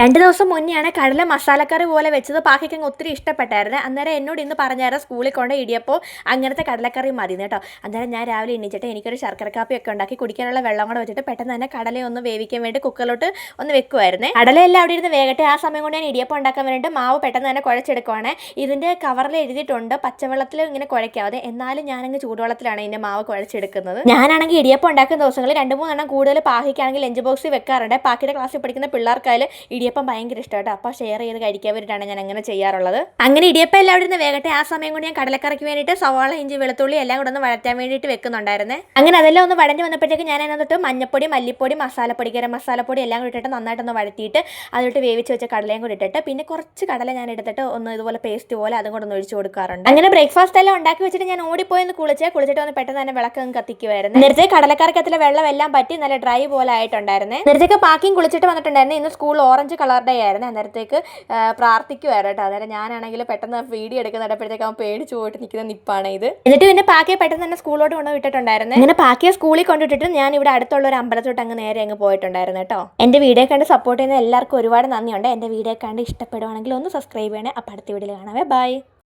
2 ദിവസം മുന്നെയാണ് കടല മസാലക്കറി പോലെ വെച്ചത്. പാക്കിക്കങ്ങ് ഒത്തിരി ഇഷ്ടപ്പെട്ടായിരുന്നു. അന്നേരം എന്നോട് ഇന്ന് പറഞ്ഞായിരുന്നു സ്കൂളിൽ കൊണ്ട് ഇടിയപ്പോൾ അങ്ങനത്തെ കടലക്കറി മതി കേട്ടോ. അന്നേരം ഞാൻ രാവിലെ എണീച്ചിട്ട് എനിക്കൊരു ശർക്കര കാപ്പിയൊക്കെ ഉണ്ടാക്കി കുടിക്കാനുള്ള വെള്ളം കൂടെ വെച്ചിട്ട് പെട്ടെന്ന് തന്നെ കടലയൊന്ന് വേവിക്കാൻ വേണ്ടി കുക്കറിലോട്ട് ഒന്ന് വെക്കുമായിരുന്നേ. കടലയെല്ലാം അവിടെ ഇരുന്ന് വേകട്ടെ. ആ സമയം കൊണ്ട് ഞാൻ ഇടിയപ്പം ഉണ്ടാക്കാൻ വേണ്ടിയിട്ട് മാവ് പെട്ടെന്ന് തന്നെ കുഴച്ചെടുക്കുവാണ്. ഇതിൻ്റെ കവറിൽ എഴുതിയിട്ടുണ്ട് പച്ചവെള്ളത്തിൽ ഇങ്ങനെ കുഴയ്ക്കാതെ, എന്നാലും ഞാനങ്ങ് ചൂടുവെള്ളത്തിലാണ് ഇതിൻ്റെ മാവ് കുഴച്ചെടുക്കുന്നത്. ഞാനാണെങ്കിൽ ഇടിയപ്പം ഉണ്ടാക്കുന്ന ദിവസങ്ങളിൽ 2-3 എണ്ണം കൂടുതൽ പാക്കിക്കാണെങ്കിൽ ലഞ്ച് ബോക്സിൽ വെക്കാറുണ്ട്. പാക്കിയുടെ ക്ലാസ്സിൽ പഠിക്കുന്ന പിള്ളേർക്കായാലും ഇടിയപ്പം ഭയങ്കര ഇഷ്ടമാട്ടോ. അപ്പോൾ ഷെയർ ചെയ്ത് കഴിക്കാൻ വേണ്ടിയിട്ടാണ് ഞാൻ അങ്ങനെ ചെയ്യാറുള്ളത്. അങ്ങനെ ഇടിയപ്പം എല്ലാം അവിടെ നിന്ന് വേകട്ടെ. ആ സമയം കൊണ്ട് ഞാൻ കടലക്കറിക്ക് വേണ്ടിയിട്ട് സവാള, ഇഞ്ചി, വെളുത്തുള്ളി എല്ലാം കൂടെ ഒന്ന് വഴറ്റാൻ വേണ്ടിയിട്ട് വെക്കുന്നുണ്ടായിരുന്നേ. അങ്ങനെ അതെല്ലാം ഒന്ന് വഴഞ്ഞ് വന്നപ്പോഴത്തേക്ക് ഞാൻ അതിനകത്ത് മഞ്ഞപ്പൊടി, മല്ലിപ്പൊടി, മസാലപ്പൊടി, ഗരം മസാലപ്പൊടി എല്ലാം കൂടി ഇട്ടിട്ട് നന്നായിട്ടൊന്ന് വഴറ്റിയിട്ട് അതിലോട്ട് വേവിച്ച് വെച്ച കടലയും കൂടി ഇട്ടിട്ട് പിന്നെ കുറച്ച് കടല ഞാൻ എടുത്തിട്ട് ഒന്ന് ഇതുപോലെ പേസ്റ്റ് പോലെ അതും കൂടെ ഒന്ന് ഒഴിച്ചു കൊടുക്കാറുണ്ട്. അങ്ങനെ ബ്രേക്ക്ഫാസ്റ്റ് എല്ലാം ഉണ്ടാക്കി വെച്ചിട്ട് ഞാൻ ഓടിപ്പോയി ഒന്ന് കുളിച്ചിട്ട് ഒന്ന് പെട്ടെന്ന് തന്നെ വിളക്കം കത്തിക്കുമായിരുന്നു. നേരത്തെ കടലക്കറിക്കത്തിലെ വെള്ളം എല്ലാം പറ്റി നല്ല ഡ്രൈ പോലെ ആയിട്ടുണ്ടായിരുന്നേ. നേരത്തേക്ക് പാക്കിങ് കുളിച്ചിട്ട് വന്നിട്ടുണ്ടായിരുന്നു. ഇന്ന് സ്കൂൾ ഓറഞ്ച് കളർ ഡേ ആയിരുന്നു. അന്നേരത്തേക്ക് പ്രാർത്ഥിക്കുമായിരുന്നു കേട്ടോ. അന്നേരം ഞാനാണെങ്കിൽ പെട്ടെന്ന് വീഡിയോ എടുക്കുന്നിടപ്പോഴത്തേക്ക് അവൻ പേടിച്ചു പോയിട്ട് നിൽക്കുന്ന നിപ്പാണ് ഇത്. എന്നിട്ട് പിന്നെ പാക്കിയെ പെട്ടെന്ന് തന്നെ സ്കൂളിലോട്ട് കൊണ്ട് വിട്ടിട്ടുണ്ടായിരുന്നു. അങ്ങനെ പാക്കിയെ സ്കൂളിൽ കൊണ്ടുവിട്ടിട്ട് ഞാൻ ഇവിടെ അടുത്തുള്ള ഒരു അമ്പലത്തോട്ട് നേരെ അങ്ങ് പോയിട്ടുണ്ടായിരുന്നു കേട്ടോ. എൻ്റെ വീഡിയോ കണ്ട് സപ്പോർട്ട് ചെയ്യുന്ന എല്ലാവർക്കും ഒരുപാട് നന്ദിയുണ്ട്. എൻ്റെ വീഡിയോ കണ്ട് ഇഷ്ടപ്പെടുവാണെങ്കിൽ ഒന്ന് സബ്സ്ക്രൈബ് ചെയ്യണേ. അപ്പോൾ അടുത്ത വീഡിയോയിൽ കാണാവേ. ബൈ.